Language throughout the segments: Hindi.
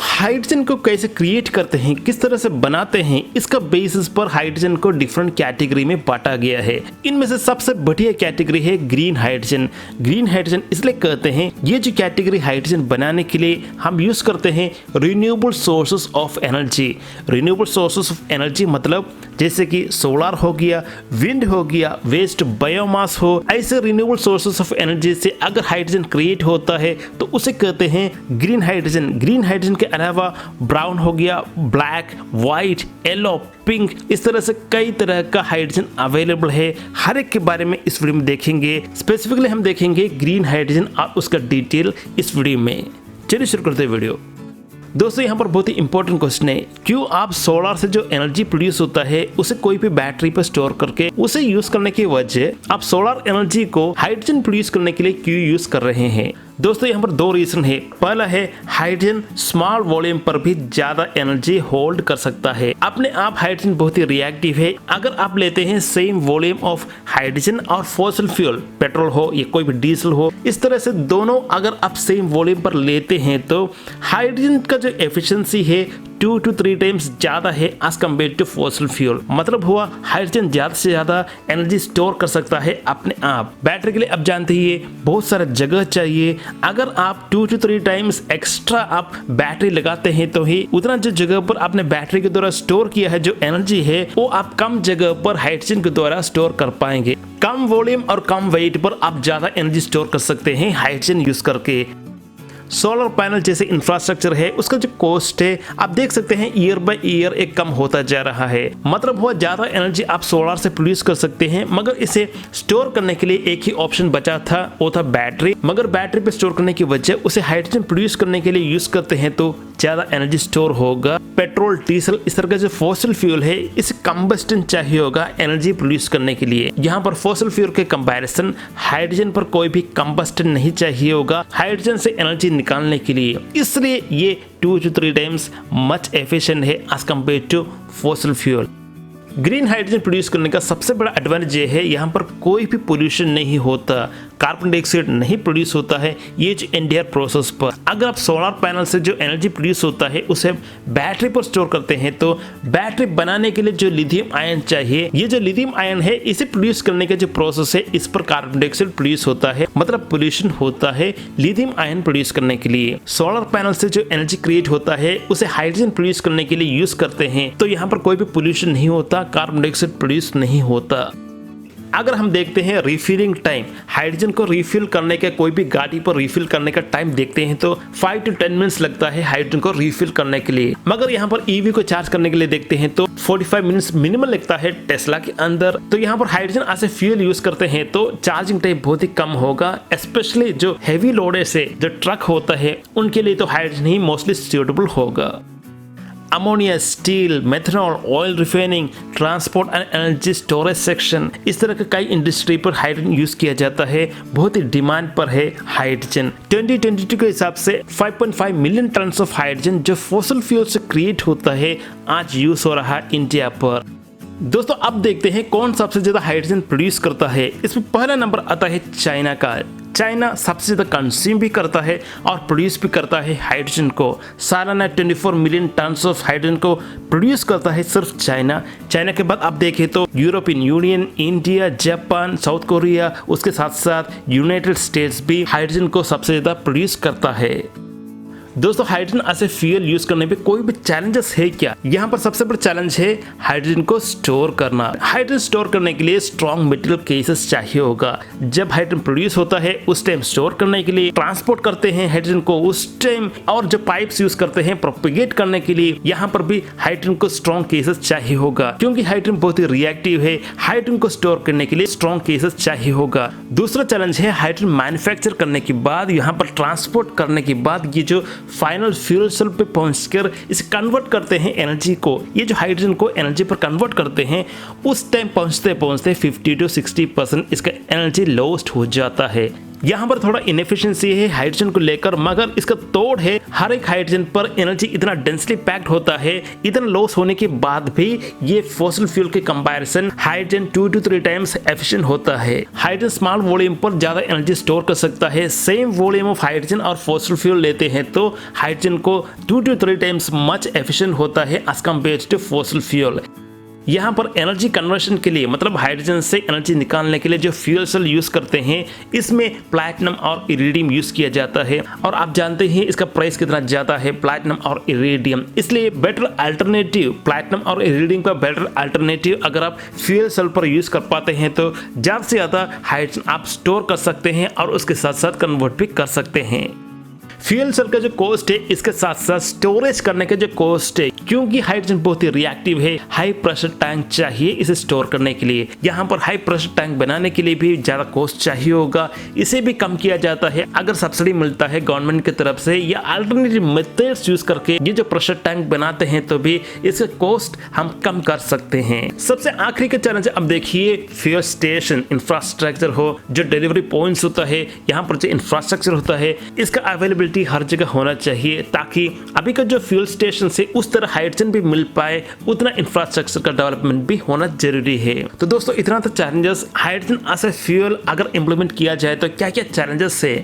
हाइड्रोजन को कैसे क्रिएट करते हैं, किस तरह से बनाते हैं, इसका बेसिस पर हाइड्रोजन को डिफरेंट कैटेगरी में बांटा गया है। इनमें से सबसे बढ़िया कैटेगरी है ग्रीन हाइड्रोजन। ग्रीन हाइड्रोजन इसलिए कहते हैं, ये जो कैटेगरी हाइड्रोजन बनाने के लिए हम यूज करते हैं renewable sources of energy. Renewable sources of energy मतलब जैसे कि सोलर हो गया, विंड हो गया, वेस्ट बायोमास हो, ऐसे रिन्यूएबल सोर्सेस ऑफ एनर्जी से अगर हाइड्रोजन क्रिएट होता है तो उसे कहते हैं ग्रीन हाइड्रोजन। ग्रीन हाइड्रोजन के अलावा ब्राउन हो गया, ब्लैक, व्हाइट, येलो, पिंक, इस तरह से कई तरह का हाइड्रोजन अवेलेबल है। हर एक के बारे में इस वीडियो में देखेंगे। स्पेसिफिकली हम देखेंगे ग्रीन हाइड्रोजन और उसका डिटेल इस वीडियो में। चलिए शुरू करते हैं वीडियो। दोस्तों यहाँ पर बहुत ही इंपॉर्टेंट क्वेश्चन है, क्यों आप सोलर से जो एनर्जी प्रोड्यूस होता है उसे कोई भी बैटरी पर स्टोर करके उसे यूज करने की वजह आप सोलर एनर्जी को हाइड्रोजन प्रोड्यूस करने के लिए क्यों यूज कर रहे हैं? दोस्तों यहाँ पर दो रीजन है। पहला है हाइड्रोजन स्मॉल वॉल्यूम पर भी ज्यादा एनर्जी होल्ड कर सकता है। अपने आप हाइड्रोजन बहुत ही रिएक्टिव है। अगर आप लेते हैं सेम वॉल्यूम ऑफ हाइड्रोजन और फॉसिल फ्यूल, पेट्रोल हो या कोई भी डीजल हो, इस तरह से दोनों अगर आप सेम वॉल्यूम पर लेते हैं तो हाइड्रोजन का जो एफिशिएंसी है 2 to 3 टाइम्स ज्यादा है as compared to fossil fuel. मतलब हुआ हाइड्रोजन ज्यादा से ज्यादा एनर्जी स्टोर कर सकता है अपने आप। बैटरी के लिए आप जानते ही बहुत सारा जगह चाहिए। अगर आप 2 to 3 टाइम्स एक्स्ट्रा आप बैटरी लगाते हैं तो ही उतना जो जगह पर आपने बैटरी के द्वारा स्टोर किया है जो एनर्जी है वो आप कम जगह पर हाइड्रोजन के द्वारा स्टोर कर पाएंगे। कम वॉल्यूम और कम वेट पर आप ज्यादा एनर्जी स्टोर कर सकते हैं हाइड्रोजन यूज करके। सोलर पैनल जैसे इंफ्रास्ट्रक्चर है उसका जो कॉस्ट है आप देख सकते हैं ईयर बाय ईयर एक कम होता जा रहा है। मतलब वो ज्यादा एनर्जी आप सोलर से प्रोड्यूस कर सकते हैं, मगर इसे स्टोर करने के लिए एक ही ऑप्शन बचा था, वो था बैटरी। मगर बैटरी पे स्टोर करने की वजह उसे हाइड्रोजन प्रोड्यूस करने के लिए यूज करते हैं तो ज्यादा एनर्जी स्टोर होगा। पेट्रोल, डीजल, इस तरह का जो फॉसिल फ्यूल है इसे कंबस्टन चाहिए होगा एनर्जी प्रोड्यूस करने के लिए। यहाँ पर फॉसिल फ्यूल के कंपैरिजन हाइड्रोजन पर कोई भी कंबस्टन नहीं चाहिए होगा हाइड्रोजन से एनर्जी निकालने के लिए, इसलिए ये 2 to 3 टाइम्स मच एफिशिएंट है as compared to fossil fuel. Green hydrogen produce करने का सबसे बड़ा एडवांटेज ये है यहाँ पर कोई भी पोल्यूशन नहीं होता, कार्बन डाइऑक्साइड नहीं प्रोड्यूस होता है ये जो एनडीआर प्रोसेस पर। अगर आप सोलर पैनल से जो एनर्जी प्रोड्यूस होता है उसे बैटरी पर स्टोर करते हैं तो बैटरी बनाने के लिए जो लिथियम आयन चाहिए, ये जो लिथियम आयन है इसे प्रोड्यूस करने का जो प्रोसेस है इस पर कार्बन डाइऑक्साइड प्रोड्यूस होता है, मतलब पोल्यूशन होता है लिथियम आयन प्रोड्यूस करने के लिए। सोलर पैनल से जो एनर्जी क्रिएट होता है उसे हाइड्रोजन प्रोड्यूस करने के लिए यूज करते हैं तो यहाँ पर कोई भी पोल्यूशन नहीं होता, कार्बन डाइऑक्साइड प्रोड्यूस नहीं होता। अगर हम देखते हैं रिफिलिंग टाइम, हाइड्रोजन को रिफिल करने का, कोई भी गाड़ी पर रिफिल करने का टाइम देखते हैं तो 5 to 10 मिनट्स लगता है हाइड्रोजन को रिफिल करने के लिए। मगर यहाँ पर ईवी को चार्ज करने के लिए देखते हैं तो 45 मिनट्स मिनिमम लगता है टेस्ला के अंदर। तो यहाँ पर हाइड्रोजन ऐसे फ्यूल यूज करते हैं तो चार्जिंग टाइम बहुत ही कम होगा। स्पेशली जो हैवी लोड से जो ट्रक होता है उनके लिए तो हाइड्रोजन ही मोस्टली सूटेबल होगा। Ammonia, steel, methanol, oil refining, transport and energy storage section, इस तरह के कई इंडस्ट्री पर हाइड्रोजन यूज किया जाता है। बहुत ही डिमांड पर है हाइड्रोजन। 2022 के हिसाब से 5.5 मिलियन टन ऑफ हाइड्रोजन जो फॉसिल फ्यूल से क्रिएट होता है आज यूज हो रहा है इंडिया पर। दोस्तों अब देखते हैं कौन सबसे ज्यादा हाइड्रोजन प्रोड्यूस करता है। इसमें पहला नंबर आता है चाइना का। चाइना सबसे ज्यादा कंज्यूम भी करता है और प्रोड्यूस भी करता है हाइड्रोजन को। सालाना 24 मिलियन टन ऑफ हाइड्रोजन को प्रोड्यूस करता है सिर्फ चाइना। चाइना के बाद आप देखें तो European union, India, Japan, south Korea, उसके साथ साथ यूनाइटेड स्टेट्स भी हाइड्रोजन को सबसे ज्यादा प्रोड्यूस करता है। दोस्तों हाइड्रोजन ऐसे फ्यूल यूज करने पे कोई भी चैलेंजेस है क्या? यहाँ पर सबसे बड़ा चैलेंज है हाइड्रोजन को स्टोर करना। हाइड्रोजन स्टोर करने के लिए स्ट्रॉन्ग मेटेरियल केसेस चाहिए होगा। जब हाइड्रोजन प्रोड्यूस होता है उस टाइम स्टोर करने के लिए ट्रांसपोर्ट करते हैं हाइड्रोजन को उस टाइम, और जो पाइप्स यूज करते हैं प्रोपेगेट करने के लिए, यहाँ पर भी हाइड्रोजन को स्ट्रॉन्ग केसेस चाहिए होगा क्योंकि हाइड्रोजन बहुत ही रिएक्टिव है। हाइड्रोजन को स्टोर करने के लिए स्ट्रॉन्ग केसेस चाहिए होगा। दूसरा चैलेंज है हाइड्रोजन मैन्युफैक्चर करने के बाद, यहाँ पर ट्रांसपोर्ट करने के बाद ये जो फाइनल फ्यूल सेल पे पहुंचकर इसे कन्वर्ट करते हैं एनर्जी को, ये जो हाइड्रोजन को एनर्जी पर कन्वर्ट करते हैं उस टाइम पहुंचते पहुंचते 50 to 60% इसका एनर्जी लॉस्ट हो जाता है। यहाँ पर थोड़ा इनएफिशिएंसी है हाइड्रोजन को लेकर, मगर इसका तोड़ है हर एक हाइड्रोजन पर एनर्जी इतना डेंसली पैक्ड होता है, इतना लॉस होने के बाद भी ये फॉसिल फ्यूल के comparison hydrogen 2 to 3 times efficient होता है। हाइड्रोजन स्मॉल वॉल्यूम पर ज्यादा एनर्जी स्टोर कर सकता है। सेम वॉल्यूम ऑफ हाइड्रोजन और फॉसिल फ्यूल लेते हैं तो हाइड्रोजन को 2 to 3 टाइम्स मच एफिशिएंट होता है as compared to fossil fuel. यहाँ पर एनर्जी कन्वर्शन के लिए मतलब हाइड्रोजन से एनर्जी निकालने के लिए जो फ्यूल सेल यूज करते हैं इसमें प्लैटिनम और इरिडियम यूज किया जाता है, और आप जानते हैं इसका प्राइस कितना ज्यादा है प्लैटिनम और इरिडियम। इसलिए बेटर अल्टरनेटिव प्लैटिनम और इरिडियम का बेटर अल्टरनेटिव अगर आप फ्यूल सेल पर यूज कर पाते हैं तो ज्यादा से ज्यादा हाइड्रोजन आप स्टोर कर सकते हैं और उसके साथ साथ कन्वर्ट भी कर सकते हैं। फ्यूल सेल का जो कॉस्ट है इसके साथ साथ स्टोरेज करने का जो कॉस्ट है, क्योंकि हाइड्रोजन बहुत ही रिएक्टिव है, हाई प्रेशर टैंक चाहिए इसे स्टोर करने के लिए। यहाँ पर हाई प्रेशर टैंक बनाने के लिए भी ज्यादा कॉस्ट चाहिए होगा, इसे भी कम किया जाता है अगर सब्सिडी मिलता है गवर्नमेंट की तरफ से या अल्टरनेटिव मेथड्स यूज करके ये जो प्रेशर टैंक बनाते हैं तो भी इसका कॉस्ट हम कम कर सकते हैं। सबसे आखिरी का चैलेंज अब देखिए फ्यूल स्टेशन इंफ्रास्ट्रक्चर हो, जो डिलीवरी पॉइंट्स होता है, यहाँ पर जो इंफ्रास्ट्रक्चर होता है इसका अवेलेबिलिटी हर जगह होना चाहिए ताकि अभी का जो फ्यूल स्टेशन से उस तरह हाइड्रोजन भी मिल पाए, उतना इंफ्रास्ट्रक्चर का डेवलपमेंट भी होना जरूरी है। तो दोस्तों इतना तो challenges hydrogen as a fuel अगर इंप्लीमेंट किया जाए तो क्या क्या चैलेंजेस है।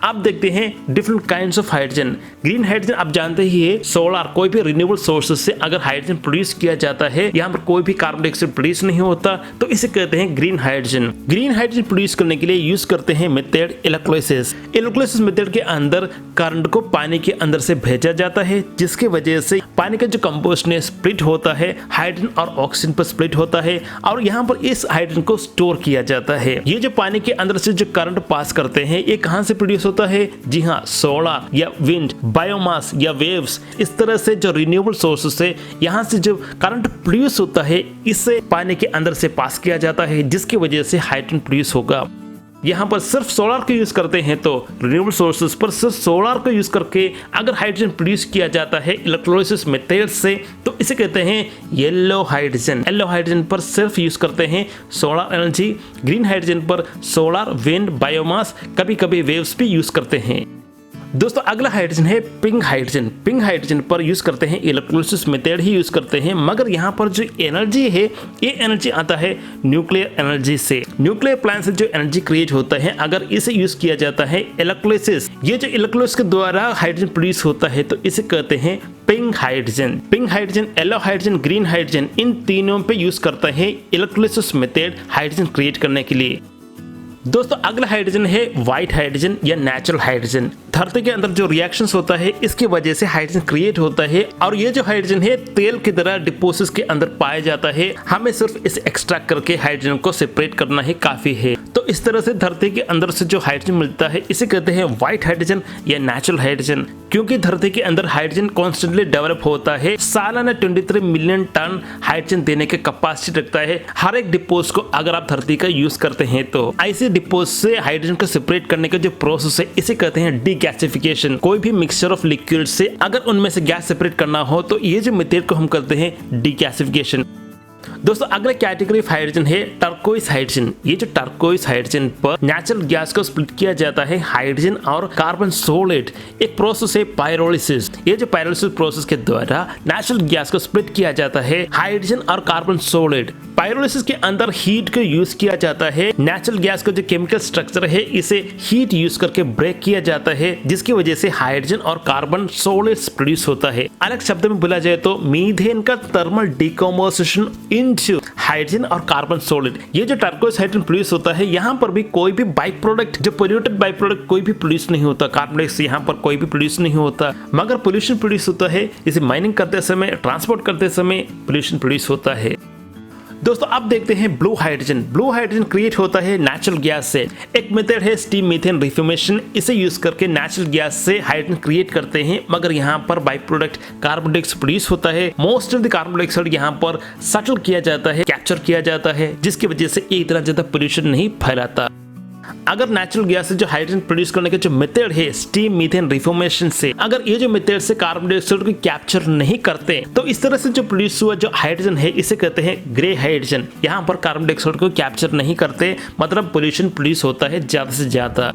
आप देखते हैं different kinds of hydrogen. Green hydrogen आप जानते ही है सोलर कोई भी रिन्यूएबल सोर्सेज से अगर हाइड्रोजन प्रोड्यूस किया जाता है, यहाँ पर कोई भी कार्बन डाइऑक्साइड प्रोड्यूस नहीं होता तो इसे कहते हैं green hydrogen. Green hydrogen produce करने के लिए यूज करते हैं मेथड इलेक्ट्रोलिसिस। इलेक्ट्रोलिसिस मेथड के अंदर करंट को पानी के अंदर से भेजा जाता है, जिसकी वजह से पानी का जो कंपोजिशन है स्प्लिट होता है, हाइड्रोजन और ऑक्सीजन पर स्प्लिट होता है और यहाँ पर इस हाइड्रोजन को स्टोर किया जाता है। ये जो पानी के अंदर से जो करंट पास करते हैं ये कहाँ से प्रोड्यूस होता है? जी हाँ, सोलर या विंड, बायोमास या वेव्स, इस तरह से जो रिन्यूएबल सोर्सेस है यहाँ से जो करंट प्रोड्यूस होता है इससे पानी के अंदर से पास किया जाता है, जिसकी वजह से हाइड्रोजन प्रोड्यूस होगा। यहाँ पर सिर्फ सोलर को यूज करते हैं तो रिन्यूएबल सोर्सेज पर सिर्फ सोलर को यूज करके अगर हाइड्रोजन प्रोड्यूस किया जाता है इलेक्ट्रोलिसिस मेथड से तो इसे कहते हैं येलो हाइड्रोजन। येलो हाइड्रोजन पर सिर्फ यूज करते हैं सोलर एनर्जी, ग्रीन हाइड्रोजन पर सोलर, विंड, बायोमास, कभी कभी वेव्स भी यूज करते हैं। दोस्तों अगला हाइड्रोजन है पिंक हाइड्रोजन। पिंक हाइड्रोजन पर यूज करते हैं इलेक्ट्रोलिसिस मेथड ही यूज करते हैं, मगर यहाँ पर जो एनर्जी है ये एनर्जी आता है न्यूक्लियर एनर्जी से। न्यूक्लियर प्लांट से जो एनर्जी क्रिएट होता है अगर इसे यूज किया जाता है इलेक्ट्रोलिसिस, ये जो इलेक्ट्रोलिसिस के द्वारा हाइड्रोजन प्रोड्यूस होता है तो इसे कहते हैं pink hydrogen. Pink hydrogen, yellow hydrogen, green hydrogen, इन तीनों पे यूज करते हैं इलेक्ट्रोलिसिस मेथड हाइड्रोजन क्रिएट करने के लिए। दोस्तों अगला हाइड्रोजन है व्हाइट हाइड्रोजन या नेचुरल हाइड्रोजन। धरती के अंदर जो रिएक्शंस होता है इसकी वजह से हाइड्रोजन क्रिएट होता है और ये जो हाइड्रोजन है तेल की तरह डिपोजिट्स के अंदर पाया जाता है। हमें सिर्फ इसे एक्सट्रैक्ट करके हाइड्रोजन को सेपरेट करना ही काफी है। तो इस तरह से धरती के अंदर से जो हाइड्रोजन मिलता है इसे कहते हैं व्हाइट हाइड्रोजन या नेचुरल हाइड्रोजन, क्योंकि धरती के अंदर हाइड्रोजन कॉन्स्टेंटली डेवलप होता है। सालाना 23 मिलियन टन हाइड्रोजन देने के कैपेसिटी रखता है हर एक डिपोजिट को अगर आप धरती का यूज करते हैं तो। ऐसे डिपोजिट से हाइड्रोजन को सेपरेट करने का जो प्रोसेस है इसे कहते हैं डीगैसिफिकेशन। कोई भी मिक्सचर ऑफ लिक्विड से अगर उनमें से गैस सेपरेट करना हो तो ये जो मेथड को हम करते हैं डीगैसिफिकेशन। दोस्तों अगला कैटेगरी ऑफ हाइड्रोजन है टर्कोइज हाइड्रोजन। ये जो टर्कोइज हाइड्रोजन पर नेचुरल गैस को स्प्लिट किया जाता है हाइड्रोजन और कार्बन सॉलिड। एक प्रोसेस है पायरोलिसिस। ये जो पायरोलिसिस प्रोसेस के द्वारा नेचुरल गैस को स्प्लिट किया जाता है हाइड्रोजन और कार्बन सॉलिड। पायरोलिसिस के अंदर हीट को यूज किया जाता है। नेचुरल गैस का जो केमिकल स्ट्रक्चर है इसे हीट यूज करके ब्रेक किया जाता है, जिसकी वजह से हाइड्रोजन और कार्बन सॉलिड्स प्रोड्यूस होता है। अलग शब्द में बोला जाए तो मीथेन का थर्मल डिकम्पोजिशन इनटू हाइड्रोजन और कार्बन सॉलिड। ये जो टर्कोइज हाइड्रोजन प्रोड्यूस होता है यहाँ पर भी कोई भी बाई प्रोडक्ट, जो पोल्यूटेड बाई प्रोडक्ट कोई भी प्रोड्यूस नहीं होता। कार्बन डाइऑक्साइड यहाँ पर कोई भी प्रोड्यूस नहीं होता, मगर पोल्यूशन प्रोड्यूस होता है। इसे माइनिंग करते समय, ट्रांसपोर्ट करते समय पोल्यूशन प्रोड्यूस होता है। दोस्तों अब देखते हैं blue hydrogen. Blue hydrogen create होता है नेचुरल गैस से। एक मेथड है स्टीम मीथेन रिफ्यूमेशन। इसे यूज करके नेचुरल गैस से हाइड्रोजन क्रिएट करते हैं, मगर यहाँ पर by product carbon dioxide produce होता है। Most of the carbon dioxide यहाँ पर सटल किया जाता है, कैप्चर किया जाता है, जिसकी वजह से ये इतना ज्यादा पोल्यूशन नहीं फैलाता। अगर नेचुरल गैस से जो हाइड्रोजन प्रोड्यूस करने का जो मेथड है स्टीम मीथेन रिफॉर्मेशन से, अगर ये जो मेथड से कार्बन डाइऑक्साइड को कैप्चर नहीं करते तो इस तरह से जो प्रोड्यूस हुआ जो हाइड्रोजन है इसे कहते हैं ग्रे हाइड्रोजन। यहाँ पर कार्बन डाइऑक्साइड को कैप्चर नहीं करते, मतलब पोल्यूशन प्रोड्यूस होता है ज्यादा से ज्यादा।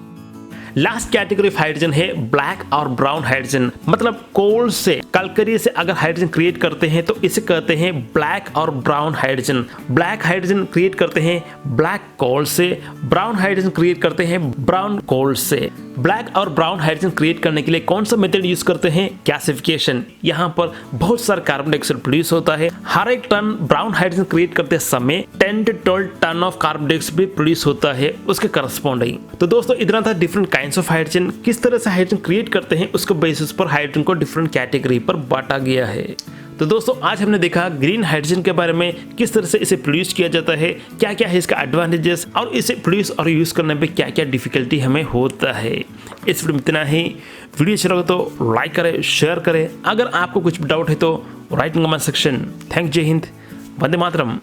लास्ट कैटेगरी ऑफ हाइड्रोजन है ब्लैक और ब्राउन हाइड्रोजन, मतलब कोल से कलकरी से अगर हाइड्रोजन क्रिएट करते हैं तो इसे कहते हैं ब्लैक और brown hydrogen. Black hydrogen create करते हैं ब्लैक कोल से, ब्राउन हाइड्रोजन क्रिएट करते हैं ब्राउन कोल से। ब्लैक और ब्राउन हाइड्रोजन क्रिएट करने के लिए कौन सा मेथड यूज करते हैं? गैसिफिकेशन। यहाँ पर बहुत सारा कार्बन डाइऑक्साइड प्रोड्यूस होता है। हर एक टन ब्राउन हाइड्रोजन क्रिएट करते समय 10 to 12 tonne of carbon dioxide भी प्रोड्यूस होता है उसके करस्पॉन्डिंग। तो दोस्तों इतना था डिफरेंट काइंड्स ऑफ हाइड्रोजन, किस तरह से हाइड्रोजन क्रिएट करते हैं उसके बेसिस पर हाइड्रोजन को डिफरेंट कैटेगरी पर बांटा गया है। तो दोस्तों आज हमने देखा ग्रीन हाइड्रोजन के बारे में, किस तरह से इसे प्रोड्यूस किया जाता है, क्या क्या है इसका एडवांटेजेस और इसे प्रोड्यूस और यूज करने में क्या क्या डिफिकल्टी हमें होता है। इस वीडियो में इतना ही। वीडियो अच्छा लगा तो लाइक करें, शेयर करें। अगर आपको कुछ डाउट है तो right in comment section. Thank जय हिंद, वंदे मातरम।